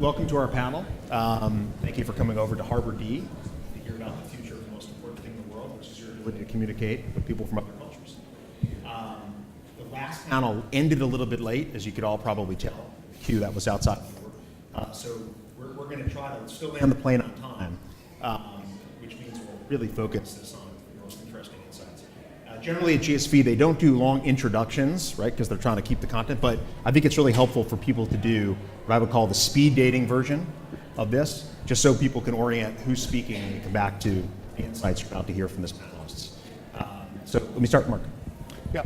welcome to our panel. Thank you for coming over to Harvard D to hear about the future of the most important thing in the world, which is your ability to communicate with people from other cultures. The last panel ended a little bit late, as you could all probably tell. Cue that was outside the door. So we're going to try to still land the plane on time, which means we'll really focus this on the most interesting insights. Generally at GSV, they don't do long introductions, right, because they're trying to keep the content, but I think it's really helpful for people to do what I would call the speed dating version of this, just so people can orient who's speaking and come back to the insights you're about to hear from this panelists. So let me start with Mark. Yeah.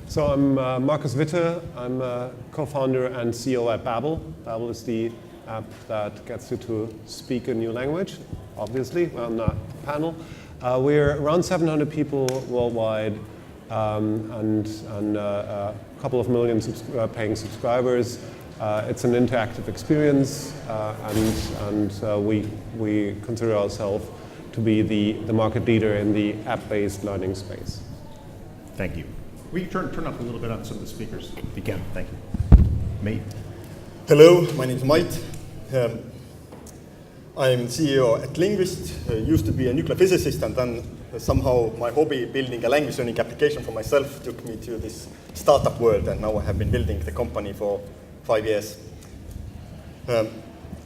So I'm Markus Witte. I'm a co-founder and CEO at Babbel. Babbel is the app that gets you to speak a new language, obviously, on the panel. We're around 700 people worldwide and a couple of million paying subscribers. It's an interactive experience, and we consider ourselves to be the market leader in the app-based learning space. Thank you. Will you turn up a little bit on some of the speakers, if you can? Thank you. Mate. Hello, my name is Mait. I'm CEO at Linguist. Used to be a nuclear physicist, and then somehow my hobby building a language learning application for myself took me to this startup world, and now I have been building the company for 5 years.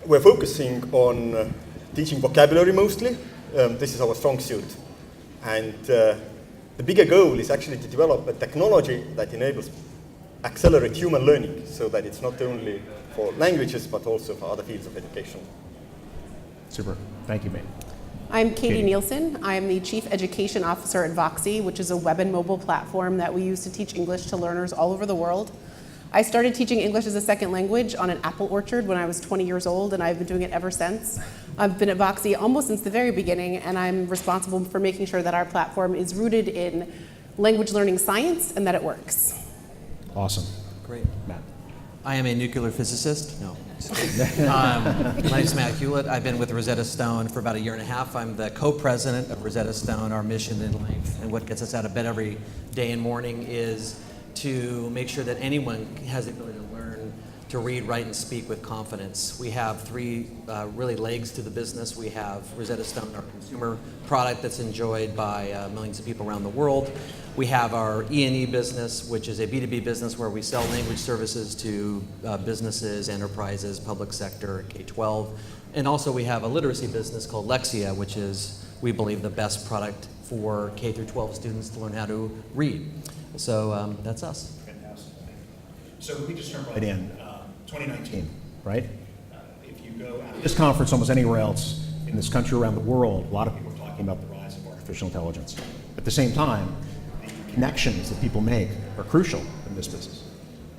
We're focusing on teaching vocabulary mostly. This is our strong suit. And the bigger goal is actually to develop a technology that enables accelerate human learning, so that it's not only for languages, but also for other fields of education. Super. Thank you, mate. I'm Katie Nielsen. I'm the Chief Education Officer at Voxy, which is a web and mobile platform that we use to teach English to learners all over the world. I started teaching English as a second language on an apple orchard when I was 20 years old, and I've been doing it ever since. I've been at Voxy almost since the very beginning, and I'm responsible for making sure that our platform is rooted in language learning science and that it works. Awesome. Great. Matt. I am a nuclear physicist. No. My name is Matt Hewlett. I've been with Rosetta Stone for about a year and a half. I'm the co-president of Rosetta Stone. Our mission in life and what gets us out of bed every day and morning is to make sure that anyone has the ability to learn to read, write, and speak with confidence. We have three really legs to the business. We have Rosetta Stone, our consumer product that's enjoyed by millions of people around the world. We have our E&E business, which is a B2B business where we sell language services to businesses, enterprises, public sector, K-12. And also we have a literacy business called Lexia, which is, we believe, the best product for K-12 students to learn how to read. So that's us. Fantastic. So let me just jump right in. 2019, right? If you go out of this conference, almost anywhere else in this country, around the world, a lot of people are talking about the rise of artificial intelligence. At the same time, the connections that people make are crucial in this business.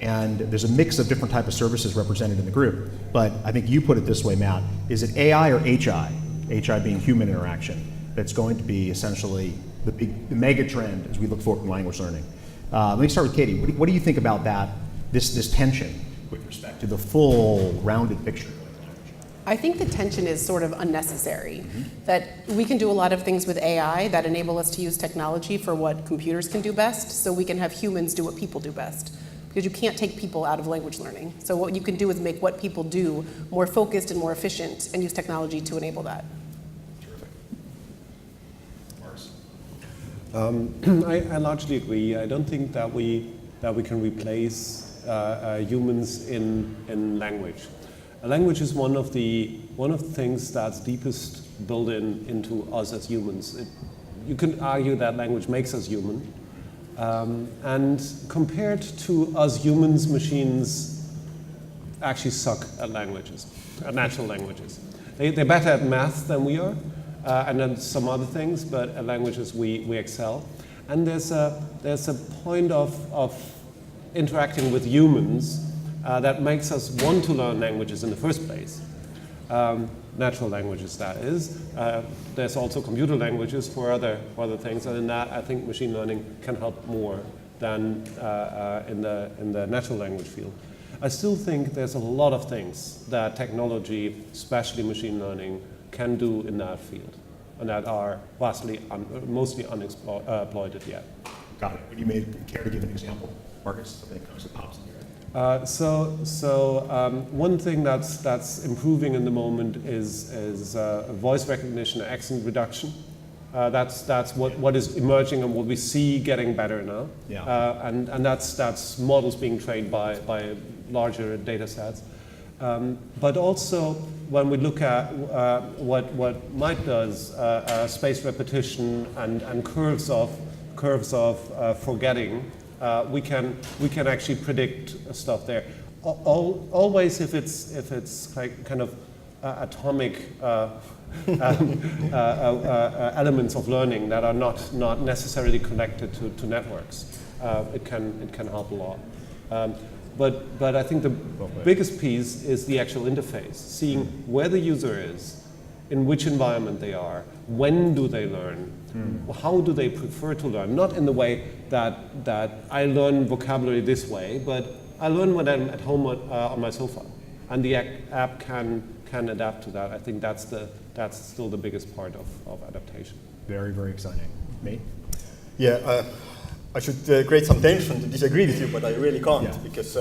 And there's a mix of different types of services represented in the group. But I think you put it this way, Matt. Is it AI or HI? HI being human interaction, that's going to be essentially the mega trend as we look forward to language learning. Let me start with Katie. What do you think about that, this tension with respect to the full rounded picture? I think the tension is sort of unnecessary, that we can do a lot of things with AI that enable us to use technology for what computers can do best, so we can have humans do what people do best. Because you can't take people out of language learning. So what you can do is make what people do more focused and more efficient and use technology to enable that. Terrific. Marcus? I largely agree. I don't think that we can replace humans in language. A language is one of the things that's deepest built into us as humans. You can argue that language makes us human, and compared to us humans, machines actually suck at languages, at natural languages. They're better at math than we are, and then some other things, but at languages we excel. And there's a point of interacting with humans that makes us want to learn languages in the first place. Natural languages, that is. There's also computer languages for other things, and in that I think machine learning can help more than in the natural language field. I still think there's a lot of things that technology, especially machine learning, can do in that field, and that are mostly unexploited yet. Got it. Would you care to give an example, Marcus? Something that pops in your One thing that's improving in the moment is voice recognition, accent reduction. That's what is emerging and what we see getting better now. Yeah. And that's models being trained by larger data sets. But also when we look at what Mike does, space repetition and curves of forgetting, we can actually predict stuff there. Always if it's like kind of atomic elements of learning that are not necessarily connected to networks, it can help a lot. But I think the biggest piece is the actual interface, seeing where the user is, in which environment they are, when do they learn, how do they prefer to learn, not in the way that I learn vocabulary this way, but I learn when I'm at home on my sofa, and the app can adapt to that. I think that's still the biggest part of adaptation. Very, very exciting. Mate? Yeah, I should create some tension to disagree with you, but I really can't, Yeah. because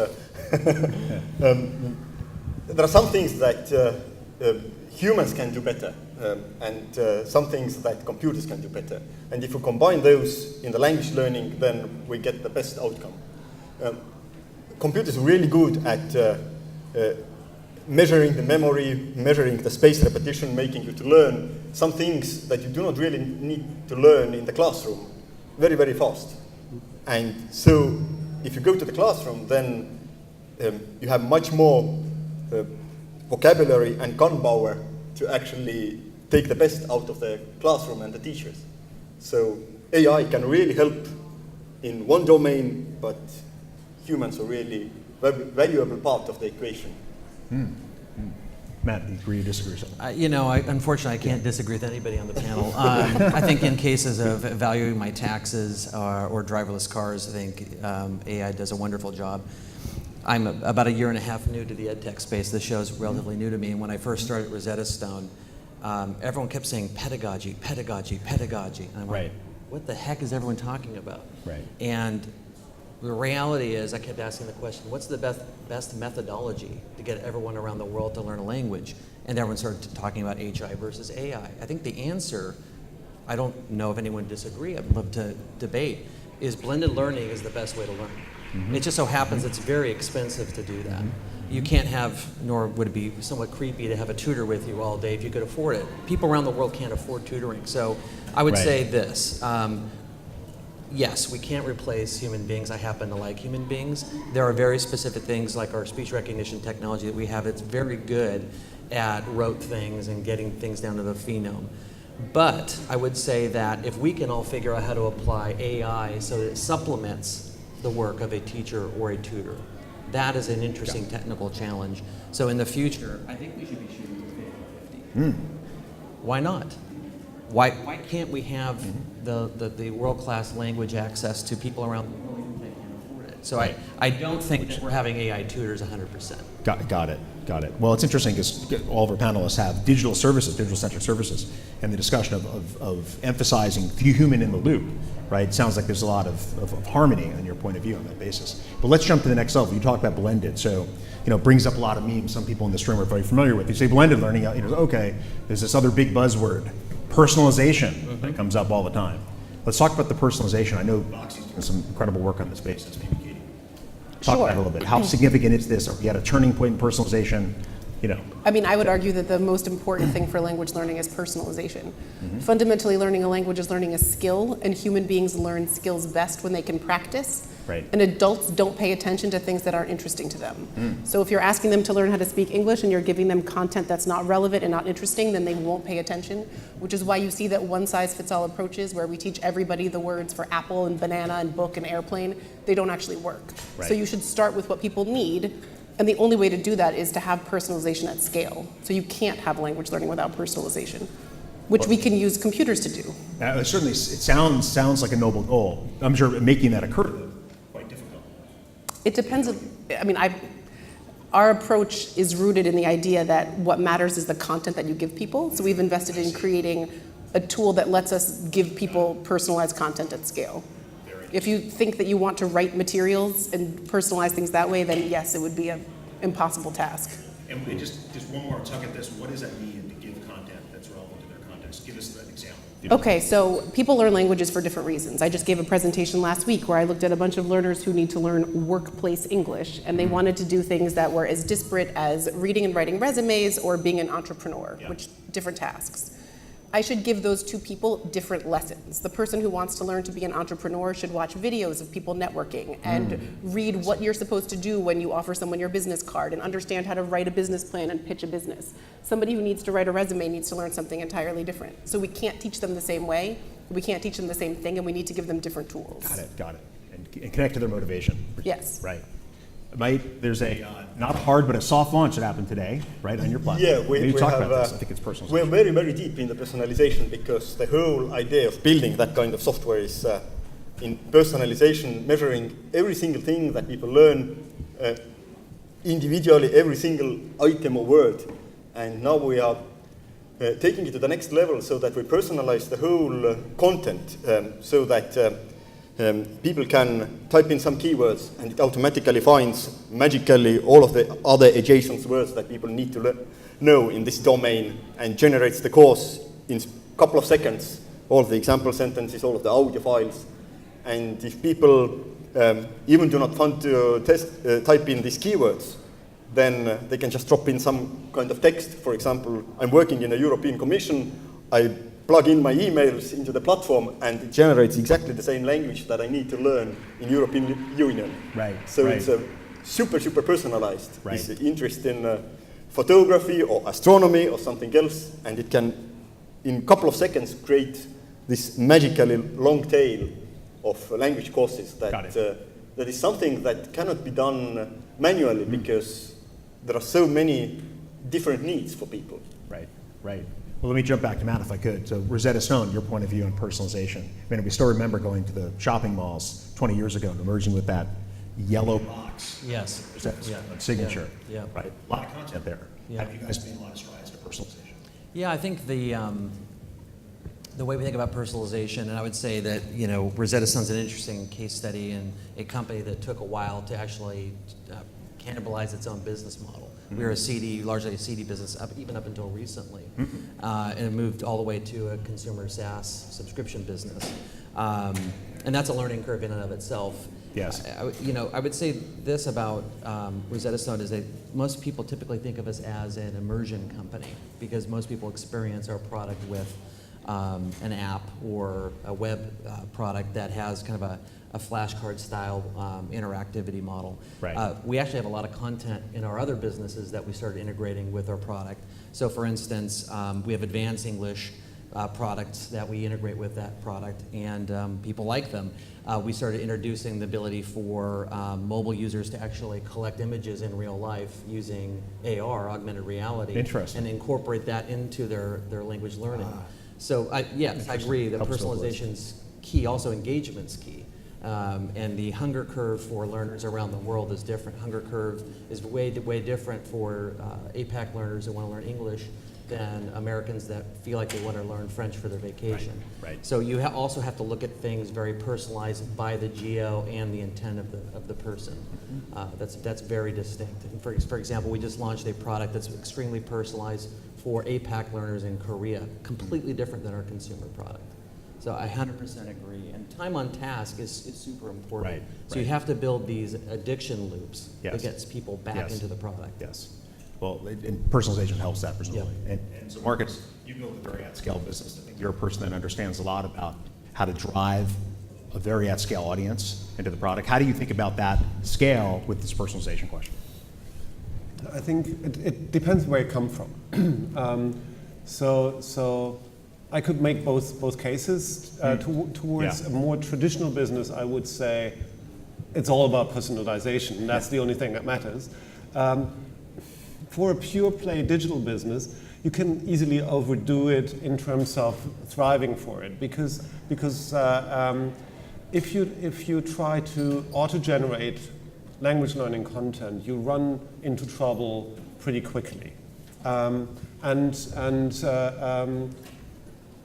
there are some things that humans can do better, and some things that computers can do better. And if we combine those in the language learning, then we get the best outcome. Computers are really good at measuring the memory, measuring the space repetition, making you to learn some things that you do not really need to learn in the classroom very, very fast. And so if you go to the classroom, then you have much more vocabulary and gunpowder to actually take the best out of the classroom and the teachers. So AI can really help in one domain, but humans are really a valuable part of the equation. Matt, do you agree or disagree? Unfortunately, I can't disagree with anybody on the panel. I think in cases of evaluating my taxes or driverless cars, I think AI does a wonderful job. I'm about a year and a half new to the ed tech space. This show is relatively new to me. And when I first started at Rosetta Stone, everyone kept saying pedagogy, pedagogy, pedagogy. And I'm like, what the heck is everyone talking about? Right. And the reality is, I kept asking the question, what's the best methodology to get everyone around the world to learn a language? And everyone started talking about HI versus AI. I think the answer, I don't know if anyone would disagree, I'd love to debate, is blended learning is the best way to learn. It just so happens it's very expensive to do that. You can't have, nor would it be somewhat creepy to have a tutor with you all day if you could afford it. People around the world can't afford tutoring. So I would say this. Yes, we can't replace human beings. I happen to like human beings. There are very specific things like our speech recognition technology that we have. It's very good at rote things and getting things down to the phenome. But I would say that if we can all figure out how to apply AI so that it supplements the work of a teacher or a tutor, that is an interesting technical challenge. So in the future, I think we should be shooting for 50-50. Why not? Why can't we have the world-class language access to people around the world that can afford it? So I don't think that we're having AI tutors 100%. Got it. Well, it's interesting because all of our panelists have digital services, digital-centric services, and the discussion of emphasizing the human in the loop, right? It sounds like there's a lot of harmony on your point of view on that basis. But let's jump to the next level. You talk about blended, so it brings up a lot of memes. Some people in this room are very familiar with. You say blended learning, okay, there's this other big buzzword, personalization, that comes up all the time. Let's talk about the personalization. I know Voxy's doing some incredible work on this basis. Maybe Katie, talk about it a little bit. How significant is this? Are we at a turning point in personalization? I mean, I would argue that the most important thing for language learning is personalization. Fundamentally, learning a language is learning a skill, and human beings learn skills best when they can practice. Right. And adults don't pay attention to things that aren't interesting to them. So if you're asking them to learn how to speak English and you're giving them content that's not relevant and not interesting, then they won't pay attention, which is why you see that one-size-fits-all approaches where we teach everybody the words for apple and banana and book and airplane, they don't actually work. Right. So you should start with what people need, and the only way to do that is to have personalization at scale. So you can't have language learning without personalization, which we can use computers to do. Certainly, it sounds like a noble goal. I'm sure making that occur is quite difficult. It depends. Our approach is rooted in the idea that what matters is the content that you give people. So we've invested in creating a tool that lets us give people personalized content at scale. If you think that you want to write materials and personalize things that way, then yes, it would be an impossible task. And just one more tug at this. What does that mean to give content that's relevant to their context? Give us an example. Okay, so people learn languages for different reasons. I just gave a presentation last week where I looked at a bunch of learners who need to learn workplace English, and they wanted to do things that were as disparate as reading and writing resumes or being an entrepreneur, which different tasks. I should give those two people different lessons. The person who wants to learn to be an entrepreneur should watch videos of people networking and read what you're supposed to do when you offer someone your business card and understand how to write a business plan and pitch a business. Somebody who needs to write a resume needs to learn something entirely different. So we can't teach them the same way, we can't teach them the same thing, and we need to give them different tools. Got it. And connect to their motivation. Yes. Right. There's a not hard but a soft launch that happened today, right, on your platform. Yeah, we talk have, about this. I think it's personalization. We're very, very deep in the personalization because the whole idea of building that kind of software is in personalization, measuring every single thing that people learn individually, every single item or word. And now we are taking it to the next level so that we personalize the whole content so that people can type in some keywords and it automatically finds magically all of the other adjacent words that people need to know in this domain and generates the course in a couple of seconds, all of the example sentences, all of the audio files. And if people even do not want to type in these keywords, then they can just drop in some kind of text. For example, I'm working in a European Commission. I plug in my emails into the platform and it generates exactly the same language that I need to learn in European Union. Right. So it's super, super personalized. Right. It's interest in photography or astronomy or something else, and it can, in a couple of seconds, create this magically long tail of language courses that is something that cannot be done manually because there are so many different needs for people. Right. Well, let me jump back to Matt if I could. So Rosetta Stone, your point of view on personalization. I mean, we still remember going to the shopping malls 20 years ago and emerging with that yellow box. Yes. Rosetta Stone signature. Yeah. Right. A lot of content there. Yeah. Have you guys made a lot of strides to personalization? Yeah, I think the way we think about personalization, and I would say that Rosetta Stone's an interesting case study and a company that took a while to actually cannibalize its own business model. We were largely a CD business, even up until recently, and it moved all the way to a consumer SaaS subscription business, and that's a learning curve in and of itself. Yes. I would say this about Rosetta Stone is that most people typically think of us as an immersion company because most people experience our product with an app or a web product that has kind of a flashcard style interactivity model. Right. We actually have a lot of content in our other businesses that we started integrating with our product. So for instance, we have advanced English products that we integrate with that product, and people like them. We started introducing the ability for mobile users to actually collect images in real life using AR, augmented reality, Interesting. and incorporate that into their language learning. So yes, I agree that personalization's key, also engagement's key. And the hunger curve for learners around the world is different. Hunger curve is way different for APAC learners that want to learn English than Americans that feel like they want to learn French for their vacation. Right. So you also have to look at things very personalized by the geo and the intent of the person. That's very distinct. And for example, we just launched a product that's extremely personalized for APAC learners in Korea, completely different than our consumer product. So I 100% agree. And time on task is super important. Right, So you have to build these addiction loops that Yes. gets people back Yes. into the product. Yes. Well, and personalization helps that, presumably. Yep. And so, Marcus, you build a very at-scale business. I think you're a person that understands a lot about how to drive a very at-scale audience into the product. How do you think about that scale with this personalization question? I think it depends where you come from. So I could make both cases. Towards a more traditional business, I would say it's all about personalization, and that's the only thing that matters. For a pure play digital business, you can easily overdo it in terms of thriving for it, because if you try to auto-generate language learning content, you run into trouble pretty quickly.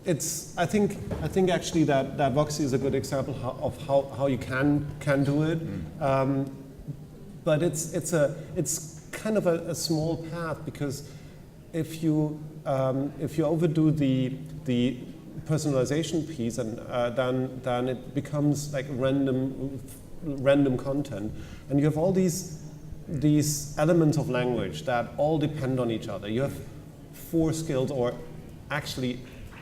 I think actually that Voxy is a good example of how you can do it, but it's kind of a small path, because if you overdo the personalization piece, and then it becomes like random content, and you have all these elements of language that all depend on each other. You have 4 skills, or actually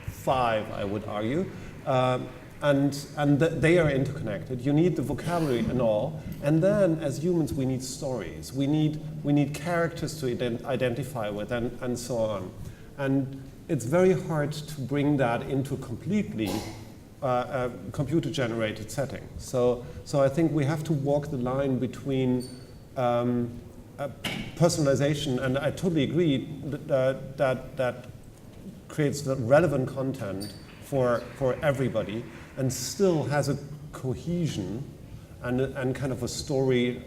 5, I would argue, and they are interconnected. You need the vocabulary and all, and then as humans we need stories. We need characters to identify with, and so on. And it's very hard to bring that into a completely computer-generated setting. So I think we have to walk the line between personalization, and I totally agree that creates the relevant content for everybody, and still has a cohesion and kind of a story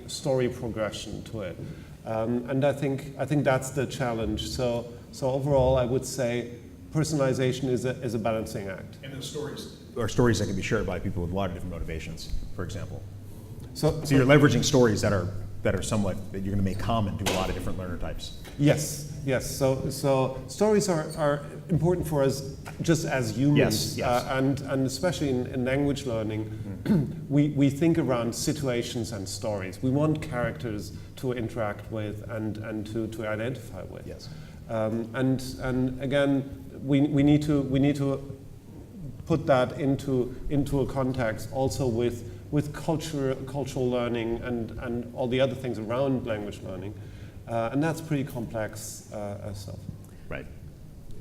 progression to it. And I think that's the challenge. So overall, I would say personalization is a balancing act. And those stories are stories that can be shared by people with a lot of different motivations, for example. So you're leveraging stories that are somewhat, that you're going to make common to a lot of different learner types. Yes. So stories are important for us just as humans, yes. And especially in language learning, we think around situations and stories. We want characters to interact with and to identify with. Yes. And again, we need to put that into a context also with cultural learning and all the other things around language learning. And that's pretty complex stuff. Right.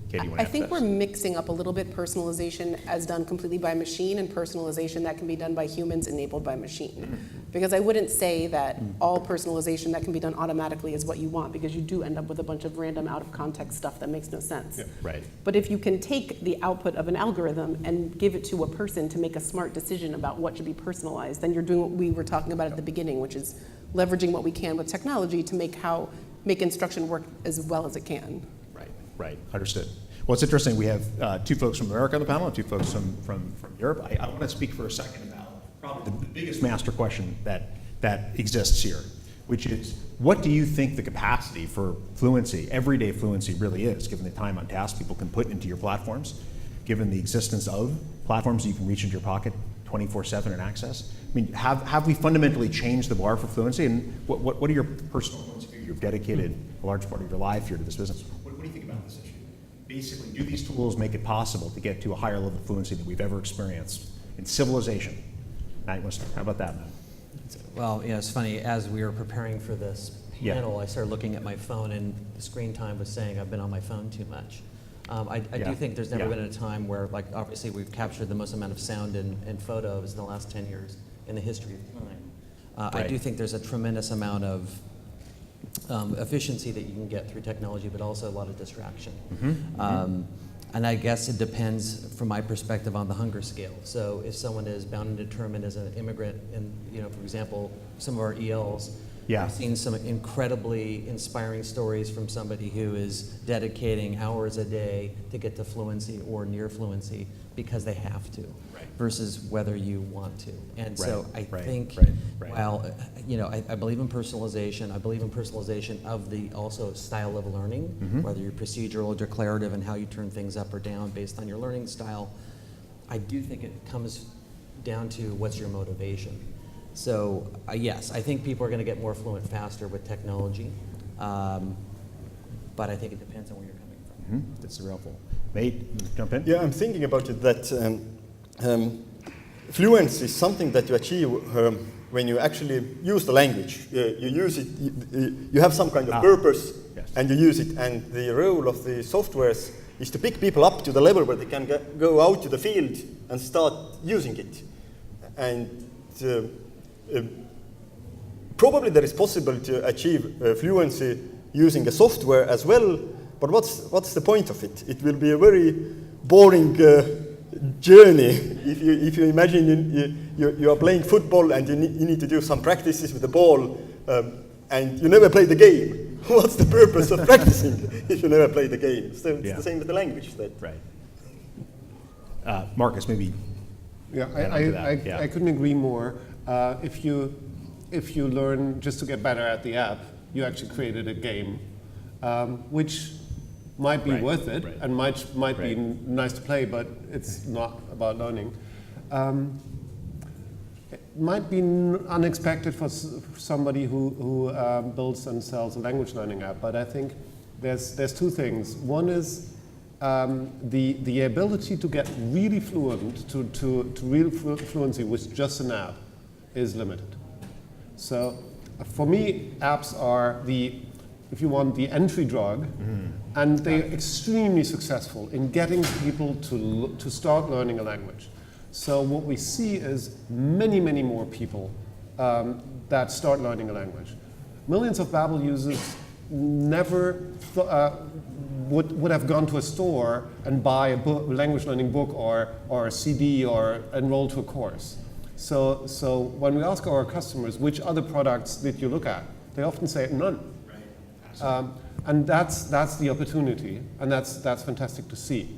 Katie, you want to I think we're mixing up a little bit personalization as done completely by machine and personalization that can be done by humans enabled by machine. Because I wouldn't say that all personalization that can be done automatically is what you want, because you do end up with a bunch of random out of context stuff that makes no sense. Yeah. Right. But if you can take the output of an algorithm and give it to a person to make a smart decision about what should be personalized, then you're doing what we were talking about at the beginning, which is leveraging what we can with technology to make instruction work as well as it can. Right. Understood. Well, it's interesting. We have 2 folks from America on the panel and 2 folks from Europe. I want to speak for a second about probably the biggest master question that exists here, which is, what do you think the capacity for fluency, everyday fluency, really is, given the time on task people can put into your platforms, given the existence of platforms you can reach into your pocket 24/7 and access? I mean, have we fundamentally changed the bar for fluency? And what are your personal points of view? You've dedicated a large part of your life here to this business. What do you think about this issue? Basically, do these tools make it possible to get to a higher level of fluency than we've ever experienced in civilization? Matt, how about that, Matt? Well, it's funny, as we were preparing for this panel, I started looking at my phone, and the screen time was saying I've been on my phone too much. I do think there's never been a time where, like, obviously we've captured the most amount of sound and photos in the last 10 years in the history of time. I do think there's a tremendous amount of efficiency that you can get through technology, but also a lot of distraction. And I guess it depends, from my perspective, on the hunger scale. So if someone is bound and determined as an immigrant, and for example, some of our ELs, I've seen some incredibly inspiring stories from somebody who is dedicating hours a day to get to fluency or near fluency because they have to, versus whether you want to. And so I think, while I believe in personalization, I believe in personalization of the also style of learning, whether you're procedural or declarative and how you turn things up or down based on your learning style. I do think it comes down to what's your motivation. So yes, I think people are going to get more fluent faster with technology, but I think it depends on where you're coming from. That's super helpful. Nate, jump in? Yeah, I'm thinking about it that fluency is something that you achieve when you actually use the language. You use it, you have some kind of purpose, and you use it. And the role of the softwares is to pick people up to the level where they can go out to the field and start using it. And probably there is possible to achieve fluency using a software as well, but what's the point of it? It will be a very boring journey. If you imagine you are playing football and you need to do some practices with the ball, and you never play the game. What's the purpose of practicing if you never play the game? So it's the same with the language. Marcus, maybe. Yeah, add on to that. Yeah. I couldn't agree more. If you learn just to get better at the app, you actually created a game, which might be Right, worth it right. and might be Right. nice to play, but it's not about learning. It might be unexpected for somebody who builds and sells a language learning app, but I think there's two things. One is the ability to get really fluent, to real fluency with just an app is limited. So for me, apps are if you want, the entry drug, and they're extremely successful in getting people to start learning a language. So what we see is many, many more people that start learning a language. Millions of Babbel users never would have gone to a store and buy a language learning book or a CD or enroll to a course. So when we ask our customers, which other products did you look at? They often say none. And that's the opportunity, and that's fantastic to see.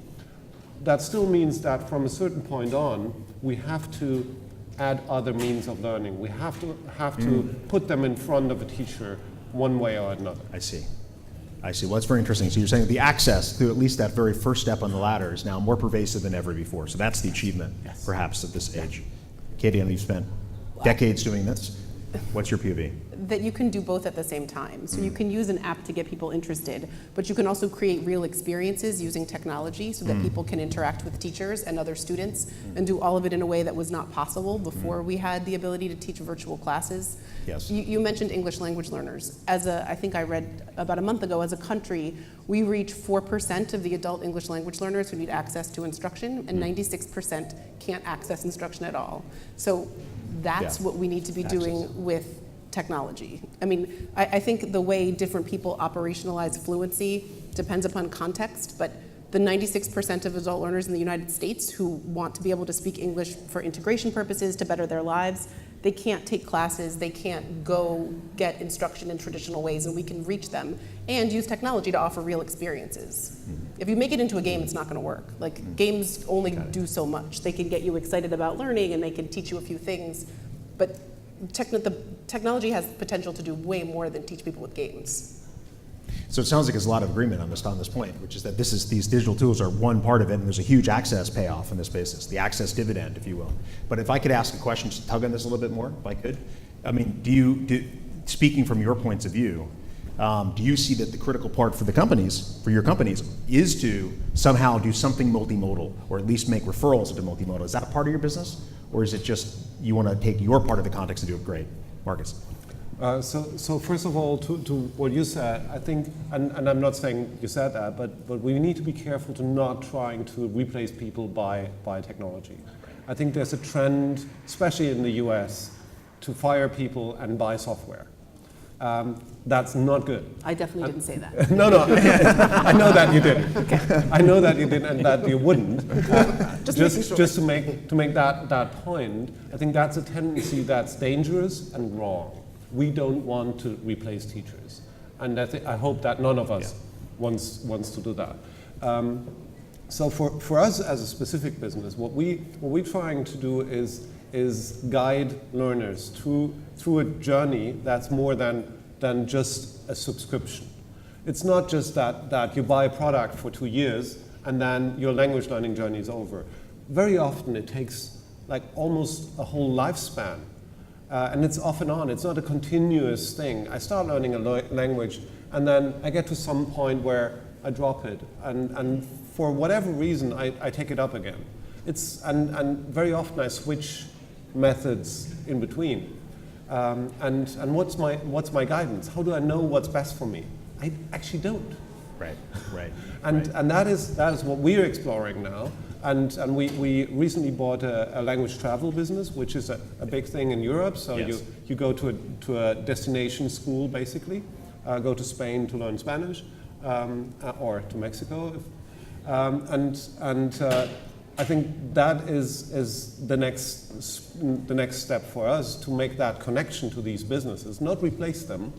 That still means that from a certain point on, we have to add other means of learning. We have to put them in front of a teacher one way or another. I see. Well, that's very interesting. So you're saying the access to at least that very first step on the ladder is now more pervasive than ever before. So that's the achievement, perhaps, at this age. Katie, I know you've spent decades doing this. What's your POV? That you can do both at the same time. So you can use an app to get people interested, but you can also create real experiences using technology so that people can interact with teachers and other students and do all of it in a way that was not possible before we had the ability to teach virtual classes. Yes. You mentioned English language learners. I think I read about a month ago, as a country, we reach 4% of the adult English language learners who need access to instruction, and 96% can't access instruction at all. So that's what we need to be doing with technology. I mean, I think the way different people operationalize fluency depends upon context, but the 96% of adult learners in the United States who want to be able to speak English for integration purposes to better their lives, they can't take classes, they can't go get instruction in traditional ways, and we can reach them and use technology to offer real experiences. If you make it into a game, it's not going to work. Like, games only do so much. They can get you excited about learning and they can teach you a few things, but the technology has potential to do way more than teach people with games. So it sounds like there's a lot of agreement on this point, which is that these digital tools are one part of it, and there's a huge access payoff on this basis, the access dividend, if you will. But if I could ask a question to tug on this a little bit more, if I could, I mean, speaking from your points of view, do you see that the critical part for your companies, is to somehow do something multimodal, or at least make referrals into multimodal? Is that a part of your business, or is it just you want to take your part of the context and do it great? Marcus? So first of all, to what you said, I think, and I'm not saying you said that, but we need to be careful to not trying to replace people by technology. I think there's a trend, especially in the US, to fire people and buy software. That's not good. I definitely didn't say that. No, I know that you didn't. Okay. I know that you didn't, and that you wouldn't. Just to make that point, I think that's a tendency that's dangerous and wrong. We don't want to replace teachers, and I hope that none of us wants to do that. So for us as a specific business, what we're trying to do is guide learners through a journey that's more than just a subscription. It's not just that you buy a product for 2 years and then your language learning journey is over. Very often it takes like almost a whole lifespan. And it's off and on. It's not a continuous thing. I start learning a language, and then I get to some point where I drop it, and for whatever reason, I take it up again. And very often I switch methods in between. And what's my guidance? How do I know what's best for me? I actually don't. Right. And that is what we're exploring now. And we recently bought a language travel business, which is a big thing in Europe. So you go to a destination school, basically, go to Spain to learn Spanish, or to Mexico. I think that is the next step for us, to make that connection to these businesses, not replace them,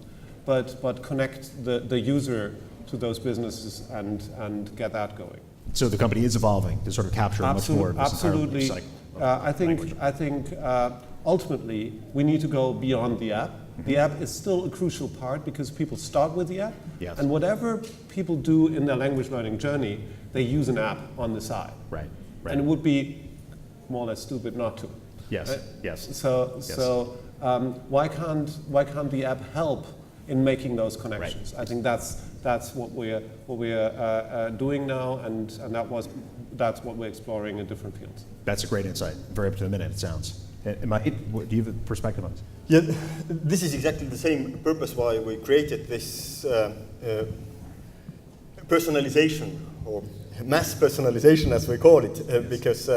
but connect the user to those businesses and get that going. So the company is evolving to sort of capture much more of this entire life Absolutely. cycle of language. I think ultimately we need to go beyond the app. The app is still a crucial part because people start with the app, Yes. and whatever people do in their language learning journey, they use an app on the side. Right, right. And it would be more or less stupid not to. Yes, Right? yes. So why can't the app help in making those connections? I think that's what we're doing now, and that's what we're exploring in different fields. That's a great insight. Very up to the minute, it sounds. Do you have a perspective on this? Yeah, this is exactly the same purpose why we created this personalization, or mass personalization as we call it, because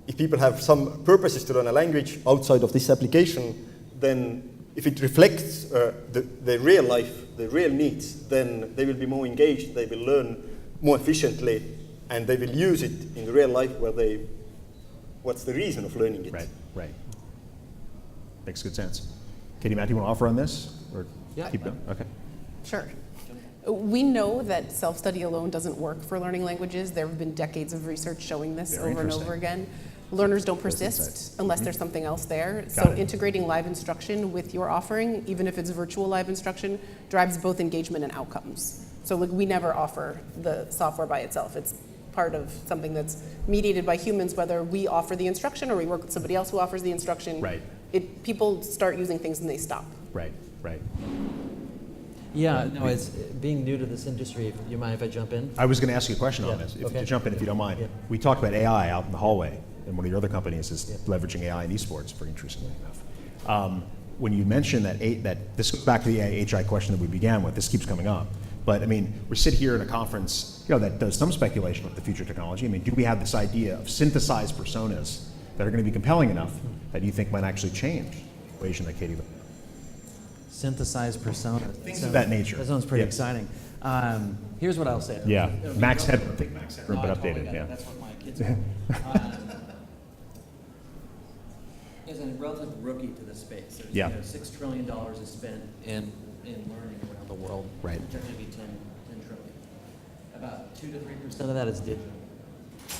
if people have some purposes to learn a language outside of this application, then if it reflects the real life, the real needs, then they will be more engaged, they will learn more efficiently, and they will use it in the real life where what's the reason of learning it. Right, right. Makes good sense. Katie, Matt, do you want to offer on this? Or Yeah. keep going? Okay. Sure. We know that self-study alone doesn't work for learning languages. There have been decades of research showing this Very over and interesting. over again. Learners don't insights. persist unless there's something else there. Got So it. integrating live instruction with your offering, even if it's virtual live instruction, drives both engagement and outcomes. So like, we never offer the software by itself. It's part of something that's mediated by humans, whether we offer the instruction or we work with somebody else who offers the instruction. Right. People start using things and they stop. Right, right. Yeah, no, it's being new to this industry. If you mind if I jump in? I was going to ask you a question on Yeah, this. okay. To jump in, if you don't mind. Yeah. We talked about AI out in the hallway, and one of your other companies is leveraging AI in esports, very interestingly enough. When you mentioned that this goes back to the HI question that we began with, this keeps coming up. But I mean, we sit here in a conference, that does some speculation of the future technology. I mean, do we have this idea of synthesized personas that are going to be compelling enough that you think might actually change the equation that Katie? Synthesized persona. Things of that nature. That sounds pretty Yeah. exciting. Here's what I'll say. Yeah, It'll be Max relative- Headroom, I think Max Headroom, No, but I totally updated, get it. yeah. That's what my kids are. As a relative rookie to this space, there's Yeah. $6 trillion is spent in learning around the world. Right. Which are going to be 10 trillion. About 2 to 3% of that is digital.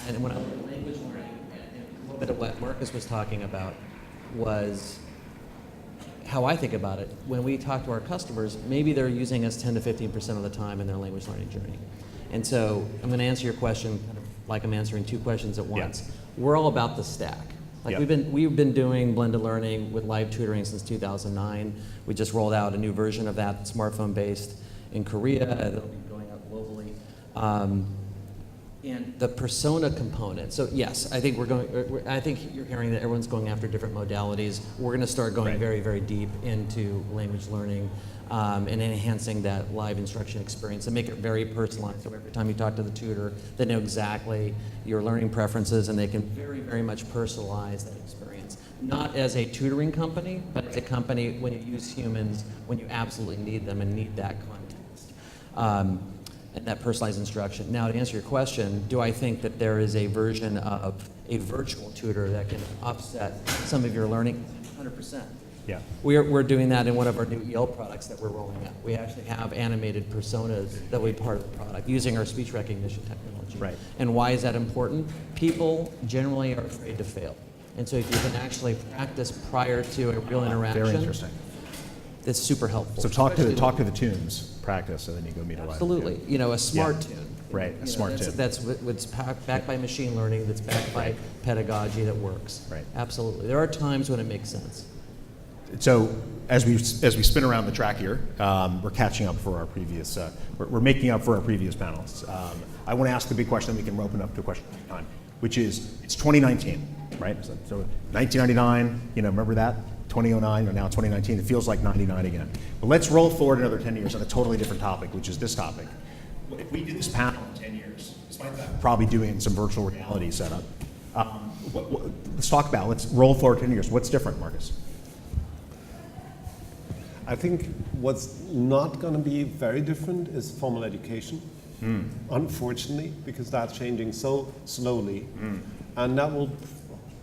And when I look at language learning, and a little bit of what Marcus was talking about was how I think about it. When we talk to our customers, maybe they're using us 10 to 15% of the time in their language learning journey. And so I'm going to answer your question kind of like I'm answering two questions at once. We're all about the stack. Like Yeah. we've been doing blended learning with live tutoring since 2009. We just rolled out a new version of that, smartphone based in Korea. That'll be going out globally. And the persona component. So yes, I think I think you're hearing that everyone's going after different modalities. We're going to start going Right. very, very deep into language learning and enhancing that live instruction experience and make it very personalized. So every time you talk to the tutor, they know exactly your learning preferences and they can very, very much personalize that experience. Not as a tutoring company, but as a company when you use humans, when you absolutely need them and need that context. And that personalized instruction. Now, to answer your question, do I think that there is a version of a virtual tutor that can offset some of your learning? 100%. Yeah. We're doing that in one of our new EL products that we're rolling out. We actually have animated personas that will be part of the product using our speech recognition technology. Right. And why is that important? People generally are afraid to fail. And so if you can actually practice prior to a real interaction, Very interesting. it's super helpful. So talk to Especially the tunes, practice, and then you go meet a live. Absolutely. You know, a smart Yeah. tune. Right, a smart tune. That's what's backed by machine learning, that's backed by pedagogy that works. Right. Absolutely. There are times when it makes sense. So as we spin around the track here, we're catching up for our previous, we're making up for our previous panels. I want to ask the big question, then we can open up to a question at a time, which is, it's 2019, right? So 1999, remember that? 2009, or now 2019, it feels like 99 again. But let's roll forward another 10 years on a totally different topic, which is this topic. If we did this panel in 10 years, despite that, probably doing some virtual reality setup, let's talk about, let's roll forward 10 years. What's different, Marcus? I think what's not going to be very different is formal education, unfortunately, because that's changing so slowly. And that will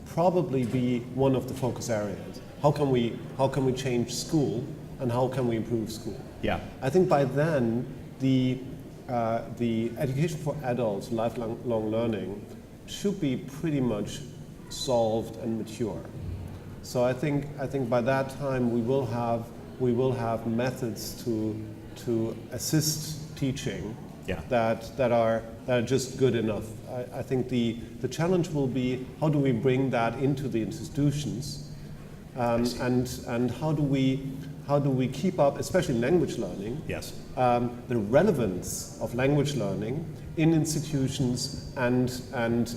probably be one of the focus areas. How can we change school and how can we improve school? Yeah. I think by then, the the education for adults, lifelong learning, should be pretty much solved and mature. So I think by that time we will have methods to assist teaching that are just good enough. I think the challenge will be how do we bring that into the institutions, and how do we keep up, especially language learning, the relevance of language learning in institutions and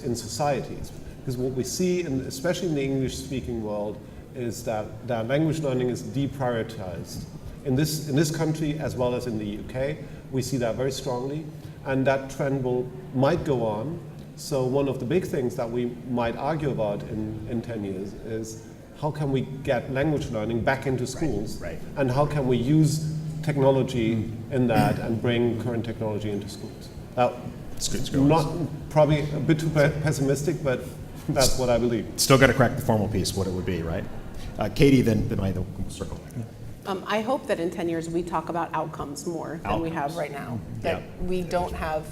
in societies. Because what we see, especially in the English-speaking world, is that language learning is deprioritized. In this country, as well as in the UK, we see that very strongly, and that trend might go on. So one of the big things that we might argue about in 10 years is how can we get language learning back into schools, and how can we use technology in that and bring current technology into schools. Not probably a bit too pessimistic, but that's what I believe. Still got to crack the formal piece, what it would be, right? Katie, then I will circle back. I hope that in 10 years we talk about outcomes more than we have right now. That we don't have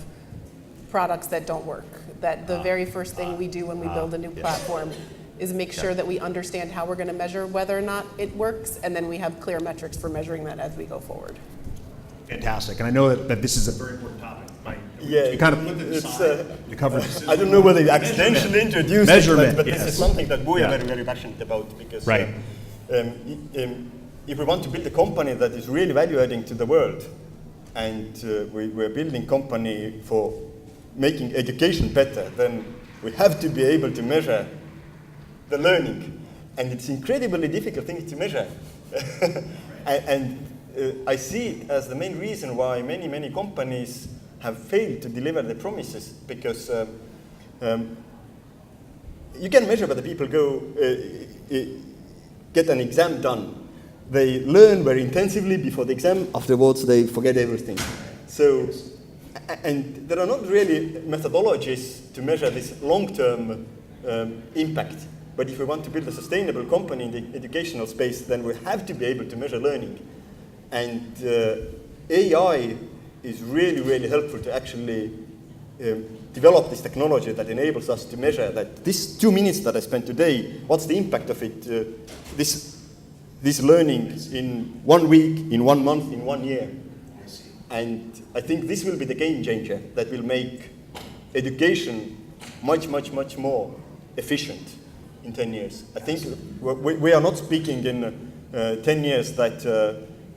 products that don't work. That the very first thing we do when we build a new platform is make sure that we understand how we're going to measure whether or not it works, and then we have clear metrics for measuring that as we go forward. Fantastic. And I know that this is a very important topic. You kind of looked at the side, you covered I don't know whether you accidentally introduced measurement, but this is something that we are very, very passionate about, because if we want to build a company that is really value-adding to the world, and we're building a company for making education better, then we have to be able to measure the learning. And it's incredibly difficult thing to measure. and I see as the main reason why many companies have failed to deliver the promises, because you can measure whether people go get an exam done. They learn very intensively before the exam. Afterwards, they forget everything. So, and there are not really methodologies to measure this long-term impact. But if we want to build a sustainable company in the educational space, then we have to be able to measure learning. And AI is really, really helpful to actually develop this technology that enables us to measure that this 2 minutes that I spent today, what's the impact of it, this learning in 1 week, in 1 month, in 1 year. And I think this will be the game changer that will make education much, much, much more efficient in 10 years. I think we are not speaking in 10 years that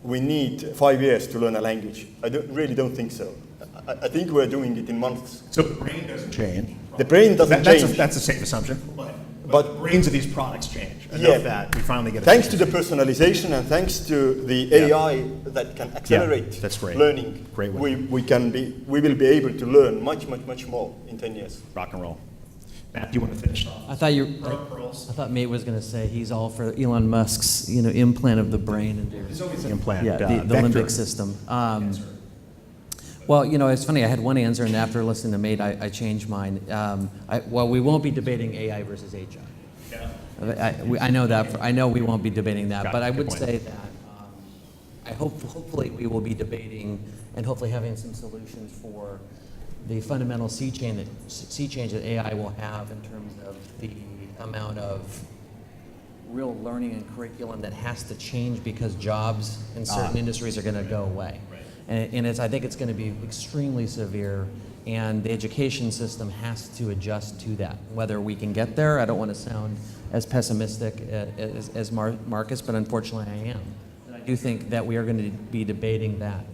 we need 5 years to learn a language. I really don't think so. I think we're doing it in months. So the brain doesn't change. The brain doesn't change. That's a safe assumption. But the brains of these products change enough that we finally get. Thanks to the personalization and thanks to the AI that can accelerate that's great. Learning, Great way. we will be able to learn much, much, much more in 10 years. Rock and roll. Matt, do you want to finish off? I thought Mate was going to say he's all for Elon Musk's implant of the brain into Implant. the limbic system. Well, it's funny. I had one answer, and after listening to Mate, I changed mine. We won't be debating AI versus HR. Yeah. I know that. I know we won't be debating that, but I would say that hopefully we will be debating and hopefully having some solutions for the fundamental sea change that AI will have in terms of the amount of real learning and curriculum that has to change because jobs in certain industries are going to go away. And I think it's going to be extremely severe, and the education system has to adjust to that. Whether we can get there, I don't want to sound as pessimistic as Marcus, but unfortunately I am. And I do think that we are going to be debating that.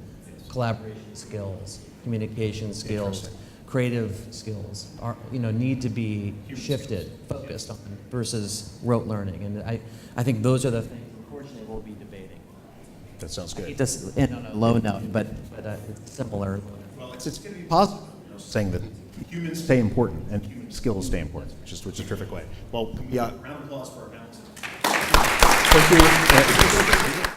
Collaboration skills, communication skills, creative skills need to be shifted, focused on versus rote learning. And I think those are the things, unfortunately, we'll be debating. That sounds good. Just end on a low note, but it's similar. Well, it's going to be positive. Saying that humans stay important and human skills stay important, which is a terrific way. Well, round of applause for our panelists. Thank you.